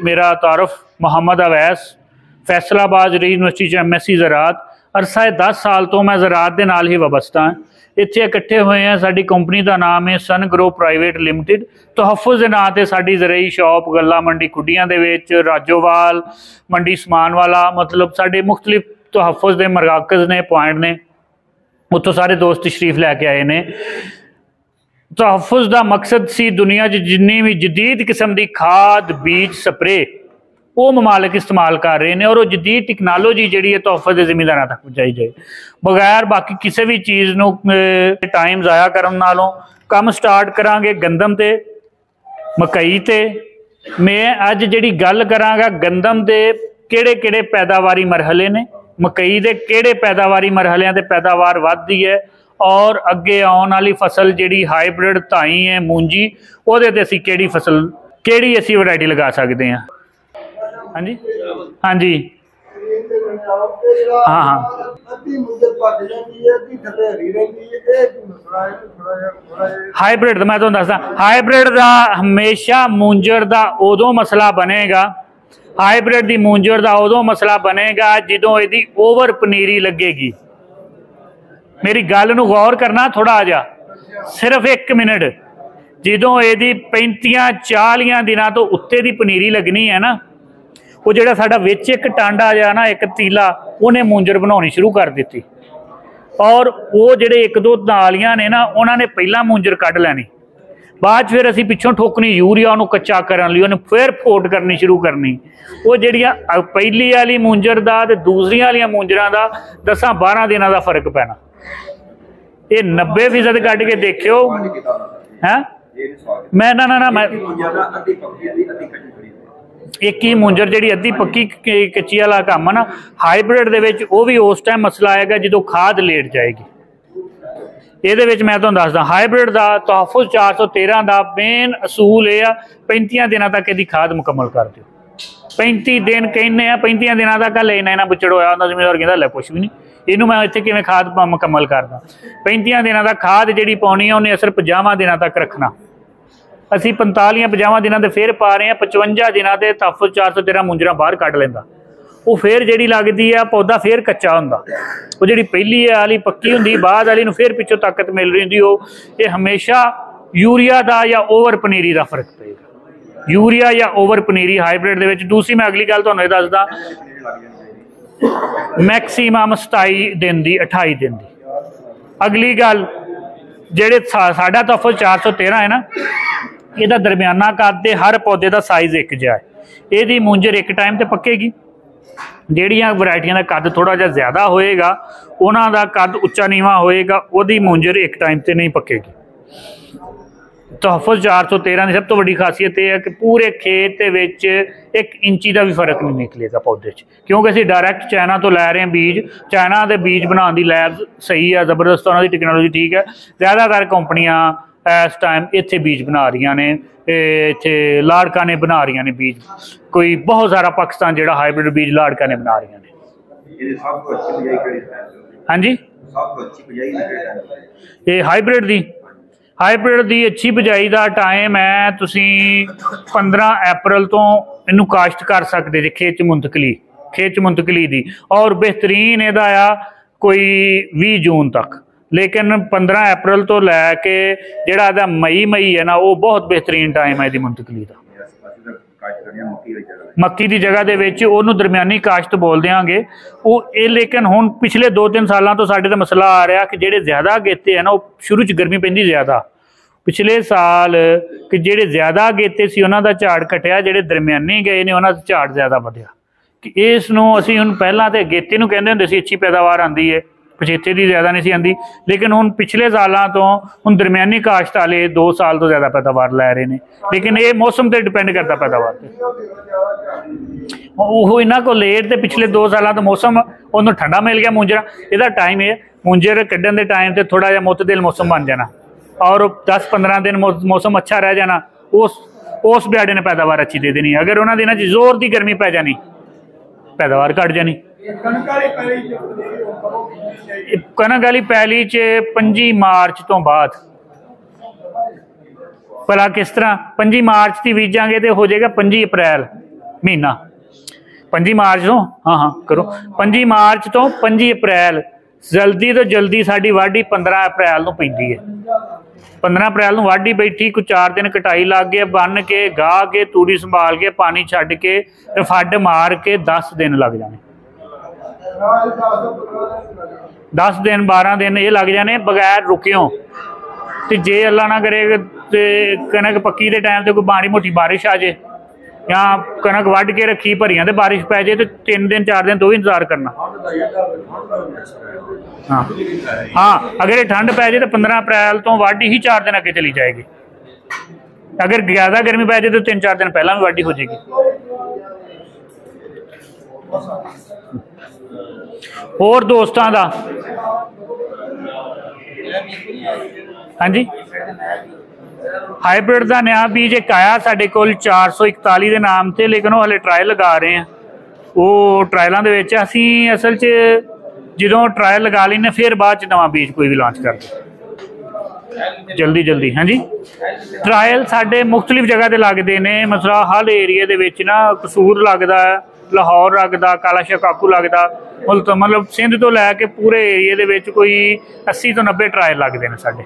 मेरा तारुफ Mohammad Awais Faisalabad university MSc ज़रात अरसा 10 साल तो मैं ज़रात के नाल ही वाबस्ता हाँ। इत्थे इकट्ठे हुए हैं। साडी कंपनी का नाम है सन ग्रो प्राइवेट लिमिटेड। तोहफ़ुज़ के नाम से साडी ज़रई शॉप गल्ला मंडी खुडियां दे विच राजोवाल मंडी समान वाला मतलब साडे मुख्तलिफ तोहफ़ुज़ के मराकज़ ने पॉइंट ने उत्थों सारे दोस्त तशरीफ लैके आए ने। तोहफ़ुज़ का मकसद सी दुनिया जिन्नी भी जदीद किस्म की खाद बीज स्प्रे वो ममालिक इस्तेमाल कर रहे हैं और वो जदीद टेक्नोलॉजी जी तोहफ़े के जिमीदारों तक पहुँचाई जाए बगैर बाकी किसी भी चीज़ नूं टाइम ज़ाया करन नालों काम स्टार्ट करांगे गंदम ते मकई ते। मैं अज जी गल करांगा गंदम के किहड़े पैदावारी मरहले ने, मकई के किहड़े पैदावारी मरहलों से पैदावार वधदी है और अगे आने वाली फसल जी हाईब्रिड धाई है मूंजी वो असी किहड़ी फसल किहड़ी असी वैरायटी लगा सकते हैं। हाँ जी हाँ जी हाँ हाँ हाईब्रिड मैं तुहानूं दसदा हाईब्रिड का हमेशा मूंजर का उदों मसला बनेगा हाईब्रिड की मूंजर का उदों मसला बनेगा जो यदी ओवर पनीरी लगेगी। मेरी गल नूं गौर करना थोड़ा जा सिर्फ 1 मिनट जो यदी 35-40 दिनों तो उत्ते की पनीरी लगनी है ना वो जो साडा विच एक टांडा जा ना एक तीला उन्हें मूंजर बनानी शुरू कर दी और वो जोड़े 1-2 नालियां ने ना उन्होंने पहला मूंजर कढ़ लैनी बाद फिर असी पिछों ठोकनी यूरिया उन्होंने कच्चा करने लिए उन्हें फिर फोट करनी शुरू करनी वो जड़िया पहली वाली मूंजर का तो दूसरी वाली मूंजर का 10-12 दिनों का फर्क पैना। ये 90% कढ़ के देखियो है मैं ना मैं एक ही मूंजर जी अद्धी पक्की कच्ची वाला काम है ना हाईब्रिड के भी उस टाइम मसला आएगा जो खाद लेट जाएगी। ये मैं तुहानूं दसदा हाईब्रिड का तोहफ़ुज़ 413 का मेन असूल यह 35 दिनों तक यदि खाद मुकम्मल कर दो 35 दिन कहने 35 दिनों तक लेना इन्ना बुचड़ होया जिम्मेदार कहता ले कुछ भी नहीं इनू मैं इत्थे किवें खाद मुकम्मल करदा 35 दिनों तक खाद जी पानी है उन्हें असर 50 दिनों तक रखना। असी 45-50 दिनों के फिर पा रहे हैं 55 दिनों के तोहफ़ुज़ 413 मूंजर बाहर कढ़ लेंदा वो फिर जी लगती है पौधा फिर कच्चा होंदा वो जी पहली वाली पक्की होंदी बाद वाली नूं फिर पिछों ताकत मिल रही होंदी। ये हमेशा यूरिया का या ओवर पनीरी का फर्क पेगा यूरिया या ओवर पनीरी हाईब्रिड के। दूसरी मैं अगली गल तुहानूं दसदा मैक्सीमम 27 दिन की 28 दिन की। अगली गल जेड़े साडा तोहफ़ुज़ 413 है ना यदा दरम्याना कद हर पौधे का साइज़ एक जिहा है यदी मूंजर एक टाइम तो पकेगी ਜਿਹੜੀਆਂ वैरायटियां का कद थोड़ा जिहा ज़्यादा होएगा उन्हों का कद उच्चा नीवा होएगा वो मूंजर एक टाइम से नहीं पकेगी। तोहफ़ुज़ 413 की सब तो बड़ी खासियत यह है कि पूरे खेत के 1 इंची का भी फर्क नहीं निकलेगा पौधे क्योंकि असीं डायरैक्ट चाइना तो लै रहे हैं बीज। चाइना के बीज बनाने की लैब सही है जबरदस्त उन्होंने टेक्नोलॉजी ठीक है। ज़्यादातर कंपनियां इस टाइम इत्थे बीज बना रही ने इत्थे लाड़का ने बना रही ने बीज कोई बहुत सारा पाकिस्तान जो हाईब्रिड बीज लाड़का ने बना रही ने। हाँ जी ये हाईब्रिड की अच्छी बिजाई का टाइम है तुसी 15 अप्रैल तो इनू काश्त कर सकते जे खेत मुंतकली की और बेहतरीन यदा आ कोई 20 जून तक लेकिन 15 अप्रैल तो लैके जोड़ा मई है ना वो बहुत बेहतरीन टाइम है इसकी मुंतकली का। मक्की की जगह के दरम्यानी काश्त बोल देंगे वो ये लेकिन हुण पिछले 2-3 सालों तो साढ़े मसला आ रहा कि जेडे ज्यादा अगेते है ना वो शुरू च गर्मी पैंदी ज्यादा पिछले साल कि जेडे ज्यादा अगेते सी उन्हां दा झाड़ घटिया जेडे दरम्यानी गए ने उन्हां दा झाड़ ज्यादा वधिया कि इस नूं असीं हुण पहलां ते अगेते नूं कहंदे हुंदे सी अच्छी पैदावार आंदी है पछेते की ज्यादा नहीं सी आती लेकिन हुण पिछले सालों तो हुण दरम्यानी काश्त वाले 2 साल तो ज्यादा पैदावार लै रहे हैं लेकिन ये मौसम पर डिपेंड करता पैदावार वो इन्हों को लेट तो पिछले 2 सालों तो मौसम उन्होंने ठंडा मिल गया मूंजर यदा टाइम है मूंजर कड्ढन के टाइम से थोड़ा जहा मुतदिल मौसम बन जाना और 10-15 दिन मौसम अच्छा रह जाना उस ब्याड़े ने पैदावार अच्छी दे देनी। अगर उन्होंने दिनों जोर की गर्मी पै जानी पैदावार घट जानी। कनक वाली पैली च 25 मार्च तो बाद भला किस तरह 25 मार्च की बीजांगे तो हो जाएगा 25 अप्रैल महीना 5 मार्च तो हाँ हाँ करो 5 मार्च तो 5 अप्रैल जल्दी तो जल्दी साड़ी वाढ़ी 15 अप्रैल को पैंदी है। 15 अप्रैल को वाढ़ी बैठी कुछ 4 दिन कटाई लग गए बन के गाह के तूड़ी संभाल के पानी छड्ड के फड मार के 10 दिन लग जाने 10 दिन 12 दिन ये लग जाने बगैर रुकियों। तो जे अल्लाह ना करे तो कनक पक्की के टाइम तो कोई माड़ी मोटी बारिश आ जाए या कनक वढ़ के रखी भरियां तो बारिश पै जाए तो 3 दिन 4 दिन तो भी इंतजार करना। हाँ हाँ अगर ये ठंड पै जाए तो 15 अप्रैल तो वाढ़ी ही 4 दिन अगे चली जाएगी। अगर ज़्यादा गर्मी पै जाए तो 3-4 दिन पहला भी वाढ़ी हो जाएगी। और दोस्तों का हाँ जी हाईब्रिड का नया बीज एक आया साढ़े कोल 441 के नाम से लेकिन वो हले ट्रायल लगा रहे हैं। वो ट्रायलों के असी असल च जो ट्रायल लगा लेने फिर बाद नवा बीज कोई भी लॉन्च कर जल्दी जल्दी। हाँ जी ट्रायल साढ़े मुख्तलिफ जगह पर लगते हैं मतलब हर एरिए के ना कसूर लगता है लाहौर लगता काला शकाकू लगता मतलब सिंध तो लैके पूरे एरिए के कोई 80 तो 90 ट्रायल लगते हैं साढ़े।